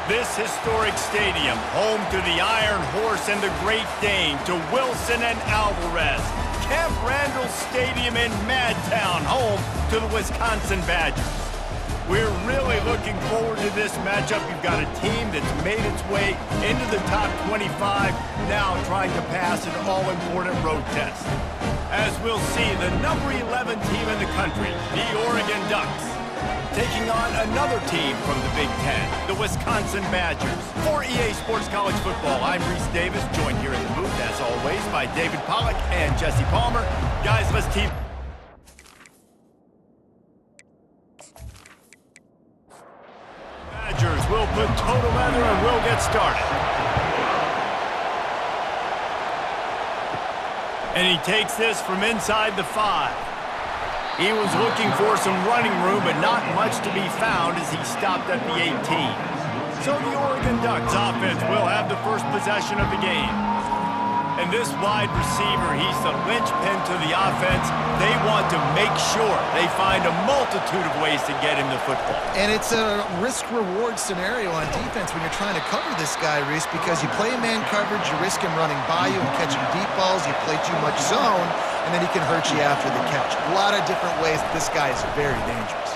This historic stadium, home to the Iron Horse and the Great Dane, to Wilson and Alvarez. Camp Randall Stadium in Madtown, home to the Wisconsin Badgers. We're really looking forward to this matchup. You've got a team that's made its way into the top 25, now trying to pass an all-important road test. As we'll see, the number 11 team in the country, the Oregon Ducks, taking on another team from the Big Ten, the Wisconsin Badgers. For EA Sports College Football, I'm Reese Davis, joined here in the booth, as always, by David Pollack and Jesse Palmer. Guys, let's team. Badgers will put total leather and we'll get started. And he takes this from inside the 5. He was looking for some running room, but not much to be found as he stopped at the 18. So the Oregon Ducks offense will have the first possession of the game. And this wide receiver, he's the linchpin to the offense. They want to make sure they find a multitude of ways to get him the football. And it's a risk-reward scenario on defense when you're trying to cover this guy, Reese, because you play man coverage, you risk him running by you and catching deep balls, you play too much zone, and then he can hurt you after the catch. A lot of different ways. This guy is very dangerous.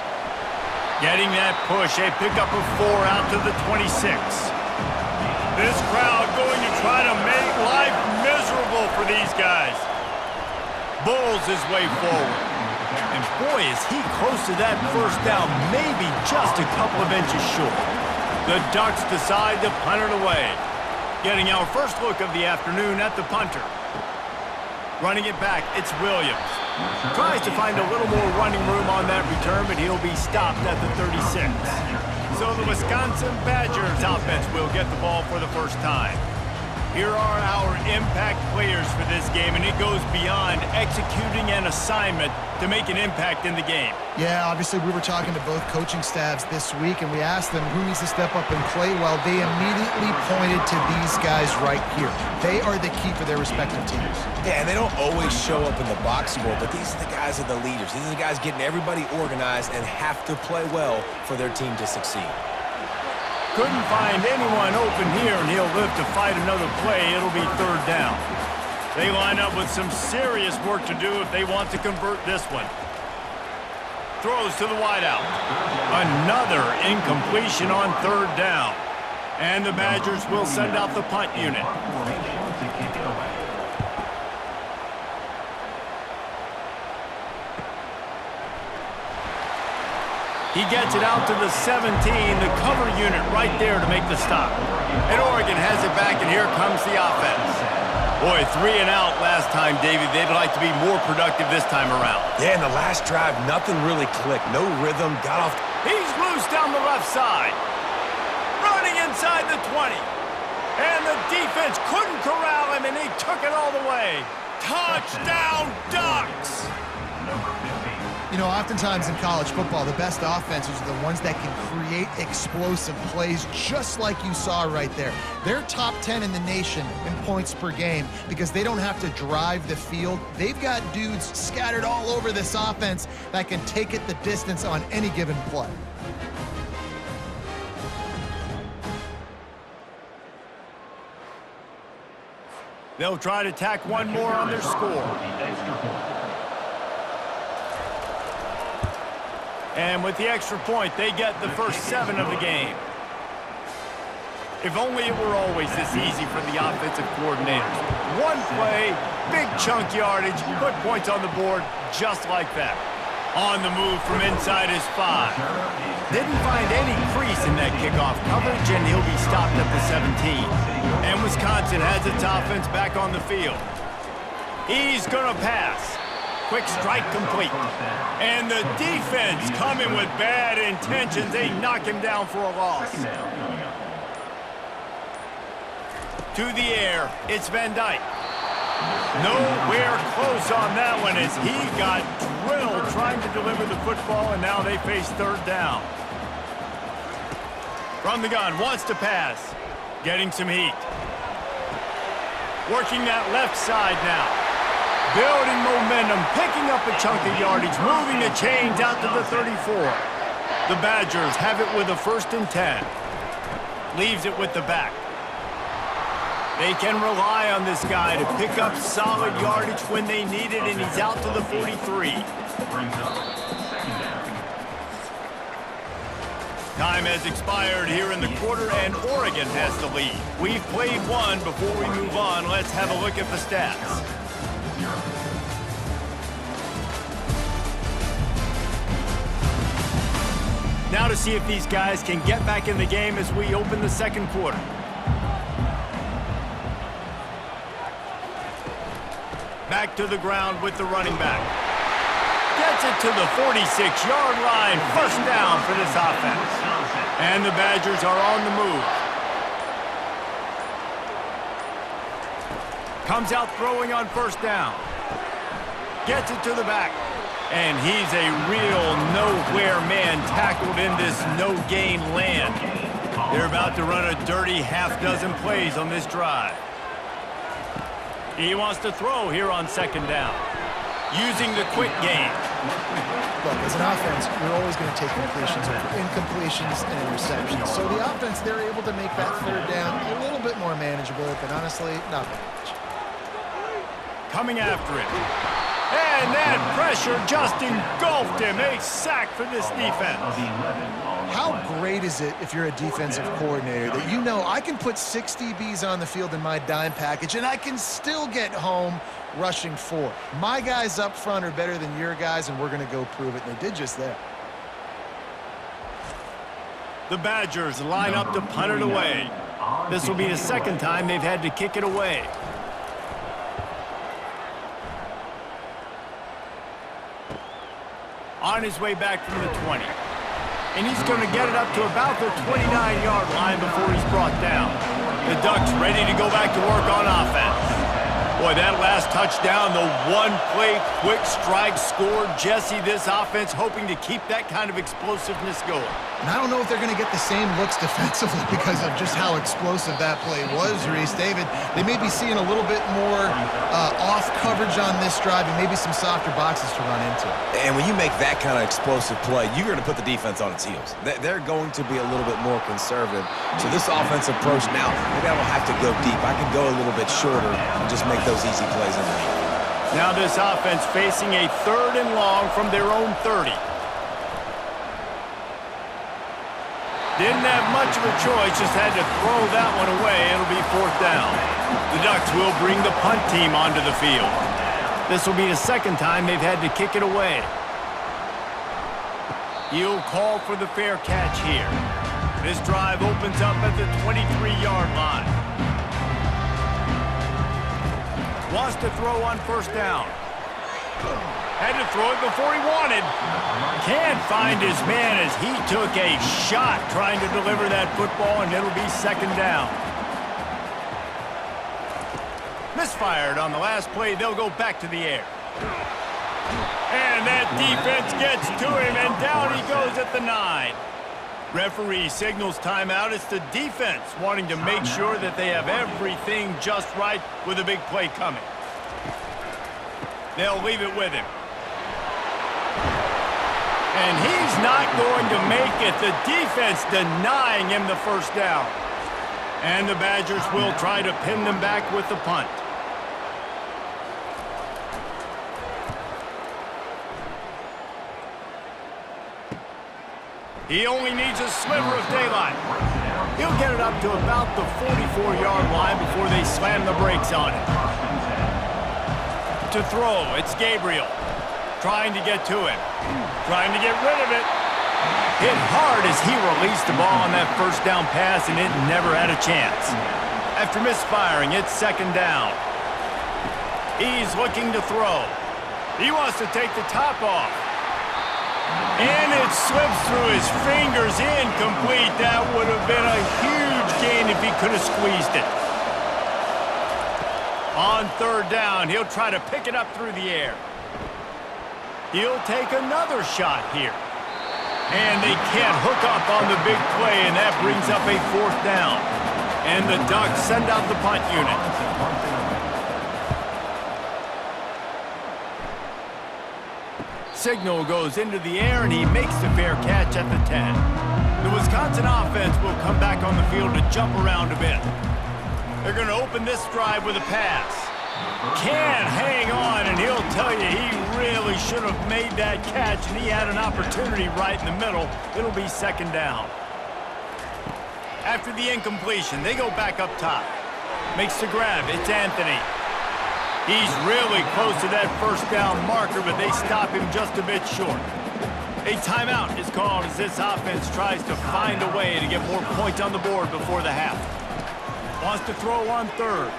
Getting that push, a pickup of 4 out to the 26. This crowd going to try to make life miserable for these guys. Bulls his way forward. And boy, is he close to that first down, maybe just a couple of inches short. The Ducks decide to punt it away. Getting our first look of the afternoon at the punter. Running it back, it's Williams. Tries to find a little more running room on that return, but he'll be stopped at the 36. So the Wisconsin Badgers offense will get the ball for the first time. Here are our impact players for this game, and it goes beyond executing an assignment to make an impact in the game. Yeah, obviously we were talking to both coaching staffs this week, and we asked them who needs to step up and play well. They immediately pointed to these guys right here. They are the key for their respective teams. Yeah, and they don't always show up in the box score, but these are the guys that are the leaders. These are the guys getting everybody organized and have to play well for their team to succeed. Couldn't find anyone open here, and he'll live to fight another play. It'll be 3rd down. They line up with some serious work to do if they want to convert this one. Throws to the wideout. Another incompletion on 3rd down. And the Badgers will send out the punt unit. He gets it out to the 17, the cover unit right there to make the stop. And Oregon has it back, and here comes the offense. Boy, 3 and out last time, Davey. They'd like to be more productive this time around. Yeah, in the last drive, nothing really clicked. No rhythm, got off. He's loose down the left side. Running inside the 20. And the defense couldn't corral him, and he took it all the way. Touchdown, Ducks! You know, oftentimes in college football, the best offenses are the ones that can create explosive plays, just like you saw right there. They're top 10 in the nation in points per game because they don't have to drive the field. They've got dudes scattered all over this offense that can take it the distance on any given play. They'll try to tack one more on their score. And with the extra point, they get the first 7 of the game. If only it were always this easy for the offensive coordinators. One play, big chunk yardage, put points on the board just like that. On the move from inside his 5. Didn't find any crease in that kickoff coverage, and he'll be stopped at the 17. And Wisconsin has its offense back on the field. He's going to pass. Quick strike complete. And the defense coming with bad intentions. They knock him down for a loss. To the air, it's Van Dyke. Nowhere close on that one as he got drilled trying to deliver the football, and now they face 3rd down. From the gun, wants to pass. Getting some heat. Working that left side now. Building momentum, picking up a chunk of yardage, moving the chains out to the 34. The Badgers have it with a 1st and 10. Leaves it with the back. They can rely on this guy to pick up solid yardage when they need it, and he's out to the 43. Time has expired here in the quarter, and Oregon has the lead. We've played one. Before we move on, let's have a look at the stats. Now to see if these guys can get back in the game as we open the second quarter. Back to the ground with the running back. Gets it to the 46-yard line. First down for this offense. And the Badgers are on the move. Comes out throwing on first down. Gets it to the back. And he's a real nowhere man tackled in this no-gain land. They're about to run a dirty half-dozen plays on this drive. He wants to throw here on second down, using the quick game. Look, as an offense, you're always going to take completions over incompletions and interceptions. So the offense, they're able to make that third down a little bit more manageable, but honestly, not very much. Coming after it. And that pressure just engulfed him. A sack for this defense. How great is it if you're a defensive coordinator that you know I can put 6 DBs on the field in my dime package and I can still get home rushing 4. My guys up front are better than your guys, and we're going to go prove it. And they did just that. The Badgers line up to punt it away. This will be the second time they've had to kick it away. On his way back from the 20. And he's going to get it up to about the 29-yard line before he's brought down. The Ducks ready to go back to work on offense. Boy, that last touchdown, the one-play quick strike scored. Jesse, this offense hoping to keep that kind of explosiveness going. And I don't know if they're going to get the same looks defensively because of just how explosive that play was, Reese. David, they may be seeing a little bit more off coverage on this drive and maybe some softer boxes to run into. And when you make that kind of explosive play, you're going to put the defense on its heels. They're going to be a little bit more conservative. So this offensive approach now, maybe I don't have to go deep. I can go a little bit shorter and just make those easy plays underneath. Now this offense facing a 3rd and long from their own 30. Didn't have much of a choice, just had to throw that one away. It'll be 4th down. The Ducks will bring the punt team onto the field. This will be the second time they've had to kick it away. He'll call for the fair catch here. This drive opens up at the 23-yard line. Wants to throw on first down. Had to throw it before he wanted. Can't find his man as he took a shot trying to deliver that football, and it'll be 2nd down. Misfired on the last play. They'll go back to the air. And that defense gets to him, and down he goes at the 9. Referee signals timeout. It's the defense wanting to make sure that they have everything just right with a big play coming. They'll leave it with him. And he's not going to make it. The defense denying him the first down. And the Badgers will try to pin them back with the punt. He only needs a sliver of daylight. He'll get it up to about the 44-yard line before they slam the brakes on it. To throw, it's Gabriel. Trying to get to him. Trying to get rid of it. Hit hard as he released the ball on that first down pass, and it never had a chance. After misfiring, it's 2nd down. He's looking to throw. He wants to take the top off. And it slips through his fingers, incomplete. That would have been a huge gain if he could have squeezed it. On 3rd down, he'll try to pick it up through the air. He'll take another shot here. And they can't hook up on the big play, and that brings up a 4th down. And the Ducks send out the punt unit. Signal goes into the air, and he makes the fair catch at the 10. The Wisconsin offense will come back on the field to jump around a bit. They're going to open this drive with a pass. Can hang on, and he'll tell you he really should have made that catch, and he had an opportunity right in the middle. It'll be second down. After the incompletion, they go back up top. Makes the grab. It's Anthony. He's really close to that first down marker, but they stop him just a bit short. A timeout is called as this offense tries to find a way to get more points on the board before the half. Wants to throw on third.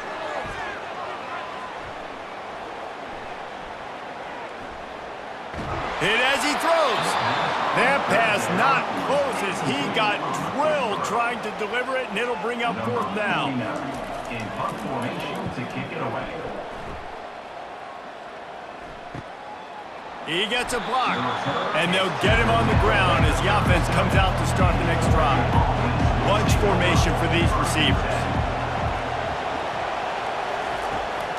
Hit as he throws. That pass not close as he got drilled trying to deliver it, and it'll bring up fourth down. In punt formation to kick it away. He gets a block, and they'll get him on the ground as the offense comes out to start the next drive. Bunch formation for these receivers.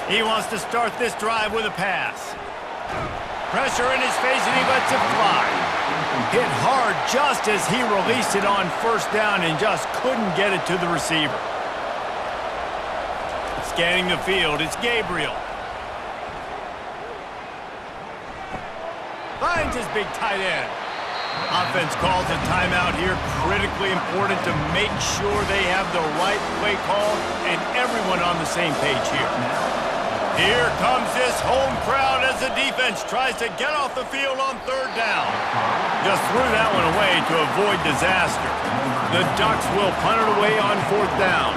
He wants to start this drive with a pass. Pressure in his face, and he lets it fly. Hit hard just as he released it on first down and just couldn't get it to the receiver. Scanning the field, it's Gabriel. Finds his big tight end. Offense calls a timeout here. Critically important to make sure they have the right play call and everyone on the same page here. Here comes this home crowd as the defense tries to get off the field on third down. Just threw that one away to avoid disaster. The Ducks will punt it away on fourth down.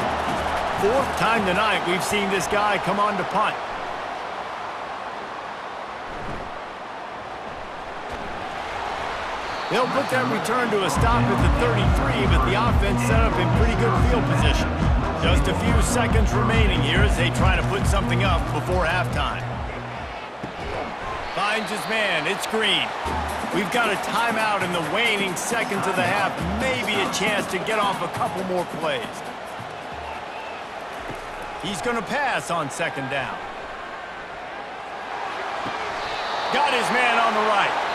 Fourth time tonight we've seen this guy come on to punt. They'll put that return to a stop at the 33, but the offense set up in pretty good field position. Just a few seconds remaining here as they try to put something up before halftime. Finds his man. It's Green. We've got a timeout in the waning seconds of the half. Maybe a chance to get off a couple more plays. He's going to pass on second down. Got his man on the right.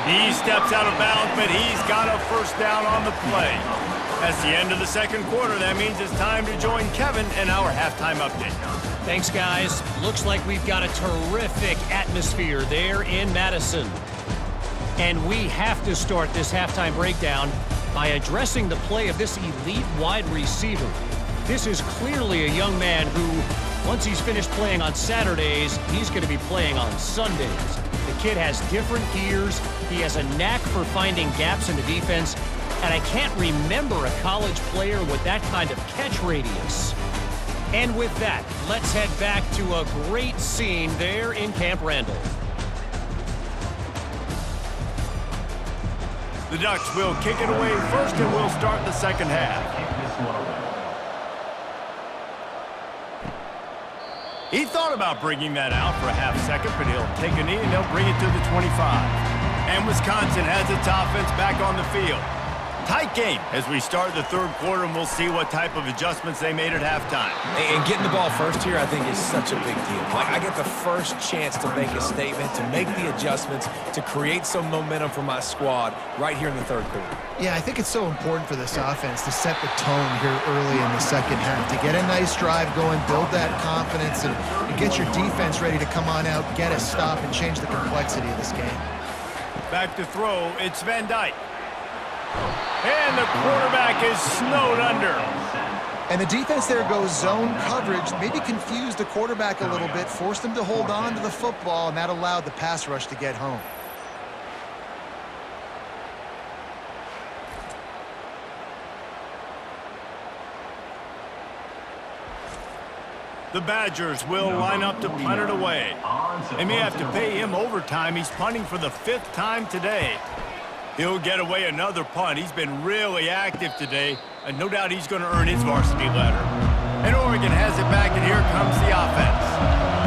He steps out of bounds, but he's got a first down on the play. That's the end of the second quarter. That means it's time to join Kevin in our halftime update. Thanks, guys. Looks like we've got a terrific atmosphere there in Madison. And we have to start this halftime breakdown by addressing the play of this elite wide receiver. This is clearly a young man who, once he's finished playing on Saturdays, he's going to be playing on Sundays. The kid has different gears. He has a knack for finding gaps in the defense. And I can't remember a college player with that kind of catch radius. And with that, let's head back to a great scene there in Camp Randall. The Ducks will kick it away first, and we'll start the second half. He thought about bringing that out for a half second, but he'll take a knee and they'll bring it to the 25. And Wisconsin has its offense back on the field. Tight game as we start the third quarter, and we'll see what type of adjustments they made at halftime. And getting the ball first here, I think, is such a big deal. Like, I get the first chance to make a statement, to make the adjustments, to create some momentum for my squad right here in the third quarter. Yeah, I think it's so important for this offense to set the tone here early in the second half, to get a nice drive going, build that confidence, and get your defense ready to come on out, get a stop, and change the complexity of this game. Back to throw, it's Van Dyke. And the quarterback is snowed under. And the defense there goes zone coverage, maybe confused the quarterback a little bit, forced him to hold on to the football, and that allowed the pass rush to get home. The Badgers will line up to punt it away. They may have to pay him overtime. He's punting for the 5th time today. He'll get away another punt. He's been really active today, and no doubt he's going to earn his varsity letter. And Oregon has it back, and here comes the offense.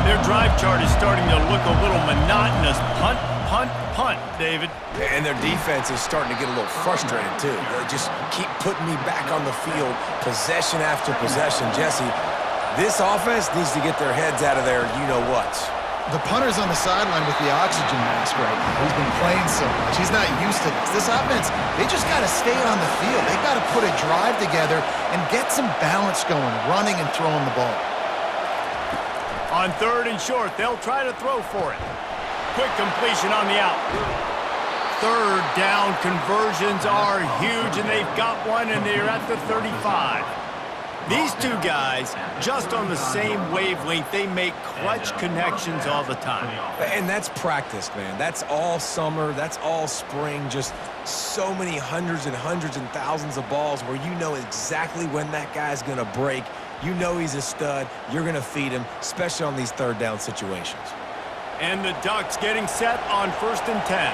Their drive chart is starting to look a little monotonous. Punt, punt, punt, David. And their defense is starting to get a little frustrated, too. They just keep putting me back on the field, possession after possession. Jesse, this offense needs to get their heads out of there, you-know-what. The punter's on the sideline with the oxygen mask right now. He's been playing so much. He's not used to this. This offense, they just got to stay on the field. They got to put a drive together and get some balance going, running and throwing the ball. On 3rd and short, they'll try to throw for it. Quick completion on the out. 3rd down conversions are huge, and they've got one, and they're at the 35. These two guys, just on the same wavelength, they make clutch connections all the time. And that's practice, man. That's all summer. That's all spring. Just so many hundreds and thousands of balls where you know exactly when that guy's going to break. You know he's a stud. You're going to feed him, especially on these 3rd down situations. And the Ducks getting set on 1st and 10.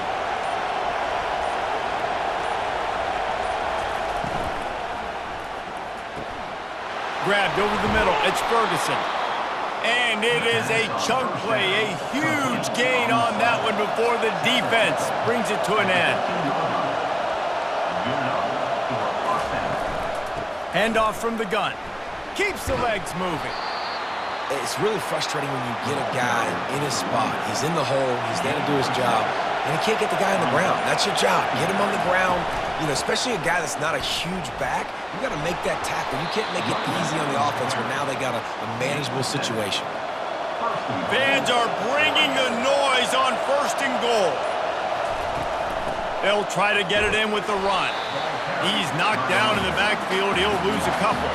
Grabbed over the middle. It's Ferguson. And it is a chunk play. A huge gain on that one before the defense brings it to an end. Handoff from the gun. Keeps the legs moving. It's really frustrating when you get a guy in his spot. He's in the hole. He's there to do his job. And he can't get the guy on the ground. That's your job. Get him on the ground. You know, especially a guy that's not a huge back, you got to make that tackle. You can't make it easy on the offense where now they got a manageable situation. Fans are bringing the noise on 1st and goal. They'll try to get it in with the run. He's knocked down in the backfield. He'll lose a couple.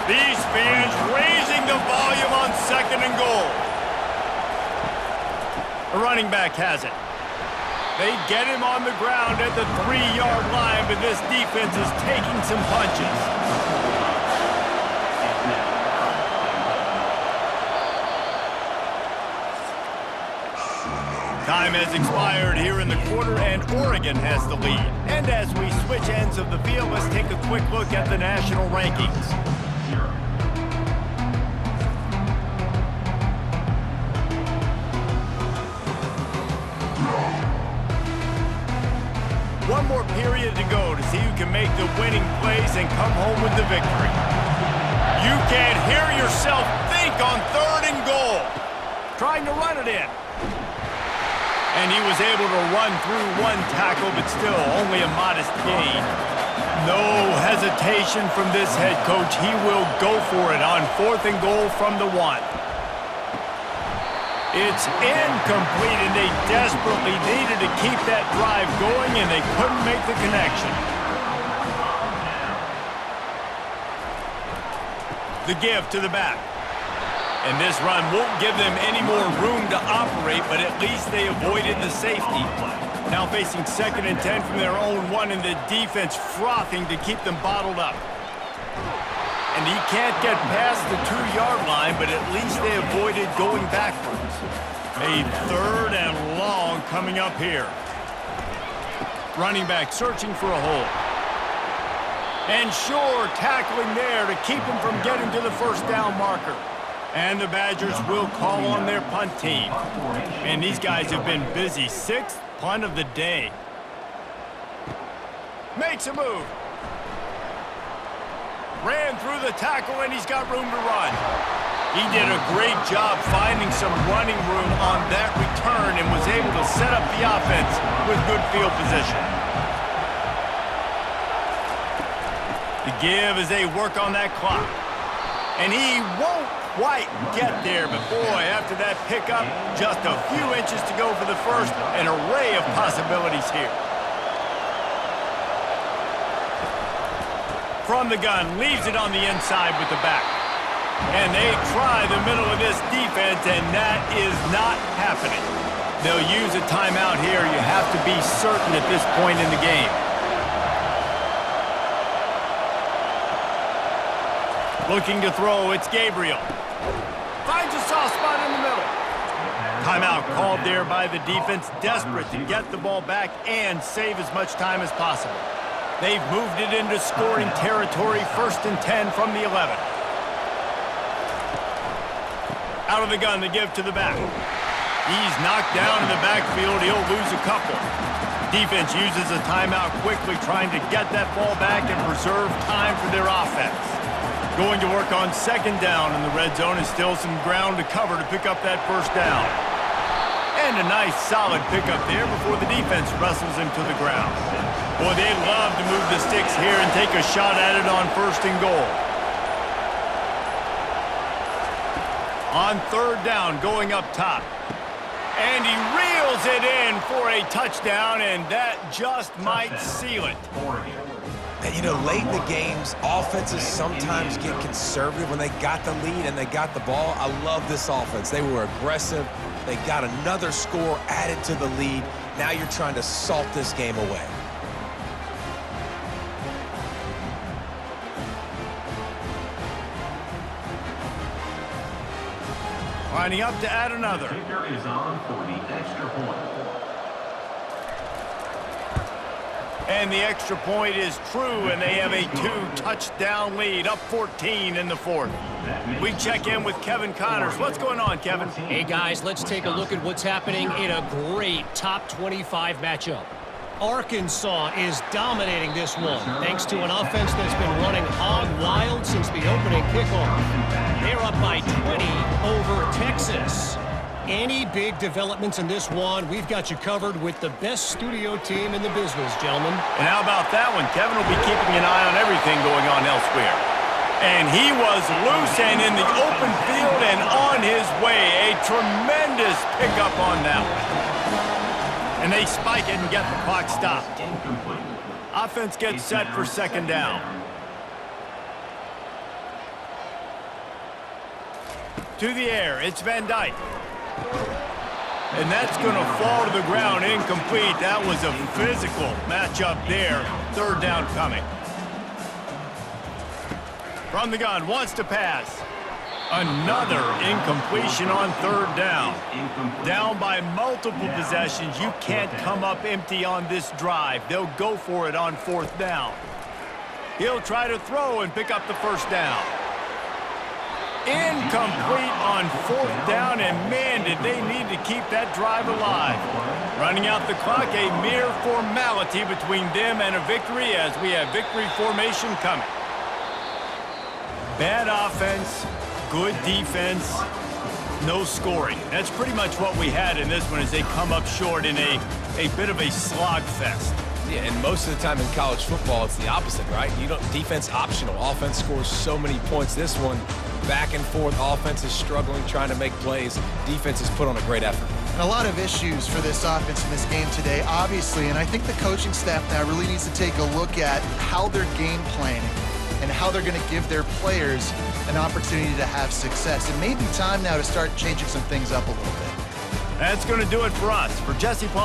These fans raising the volume on 2nd and goal. The running back has it. They get him on the ground at the 3-yard line, but this defense is taking some punches. Time has expired here in the quarter, and Oregon has the lead. And as we switch ends of the field, let's take a quick look at the national rankings. One more period to go to see who can make the winning plays and come home with the victory. You can hear yourself think on 3rd and goal. Trying to run it in. And he was able to run through one tackle, but still only a modest gain. No hesitation from this head coach. He will go for it on 4th and goal from the 1. It's incomplete, and they desperately needed to keep that drive going, and they couldn't make the connection. The give to the back. And this run won't give them any more room to operate, but at least they avoided the safety. Now facing 2nd and 10 from their own 1, and the defense frothing to keep them bottled up. And he can't get past the 2-yard line, but at least they avoided going backwards. A 3rd and long coming up here. Running back searching for a hole. And Shore tackling there to keep him from getting to the 1st down marker. And the Badgers will call on their punt team. And these guys have been busy. 6th punt of the day. Makes a move. Ran through the tackle, and he's got room to run. He did a great job finding some running room on that return and was able to set up the offense with good field position. The give as they work on that clock. And he won't quite get there, but boy, after that pickup, just a few inches to go for the 1st, an array of possibilities here. From the gun, leaves it on the inside with the back. And they try the middle of this defense, and that is not happening. They'll use a timeout here. You have to be certain at this point in the game. Looking to throw, it's Gabriel. Finds a soft spot in the middle. Timeout called there by the defense, desperate to get the ball back and save as much time as possible. They've moved it into scoring territory, 1st and 10 from the 11. Out of the gun, the give to the back. He's knocked down in the backfield. He'll lose a couple. Defense uses a timeout quickly, trying to get that ball back and preserve time for their offense. Going to work on second down in the red zone, and still some ground to cover to pick up that first down. And a nice solid pickup there before the defense wrestles him to the ground. Boy, they love to move the sticks here and take a shot at it on first and goal. On third down, going up top. And he reels it in for a touchdown, and that just might seal it. And, you know, late in the games, offenses sometimes get conservative when they got the lead and they got the ball. I love this offense. They were aggressive. They got another score added to the lead. Now you're trying to salt this game away. Lining up to add another. Kicker is on for the extra point. And the extra point is true, and they have a 2-touchdown lead, up 14 in the fourth. We check in with Kevin Connors. What's going on, Kevin? Hey, guys, let's take a look at what's happening in a great top 25 matchup. Arkansas is dominating this one, thanks to an offense that's been running hog wild since the opening kickoff. They're up by 20 over Texas. Any big developments in this one, we've got you covered with the best studio team in the business, gentlemen. And how about that one? Kevin will be keeping an eye on everything going on elsewhere. And he was loose and in the open field and on his way. A tremendous pickup on that one. And they spike it and get the clock stopped. Offense gets set for second down. To the air, it's Van Dyke. And that's going to fall to the ground, incomplete. That was a physical matchup there. Third down coming. From the gun, wants to pass. Another incompletion on third down. Down by multiple possessions. You can't come up empty on this drive. They'll go for it on fourth down. He'll try to throw and pick up the first down. Incomplete on fourth down, and man, did they need to keep that drive alive. Running out the clock, a mere formality between them and a victory as we have victory formation coming. Bad offense, good defense, no scoring. That's pretty much what we had in this one as they come up short in a bit of a slogfest. Yeah, and most of the time in college football, it's the opposite, right? You don't defense optional. Offense scores so many points. This one, back and forth. Offense is struggling, trying to make plays. Defense has put on a great effort. And a lot of issues for this offense in this game today, obviously, and I think the coaching staff now really needs to take a look at how they're game planning and how they're going to give their players an opportunity to have success. It may be time now to start changing some things up a little bit. That's going to do it for us. For Jesse Paul.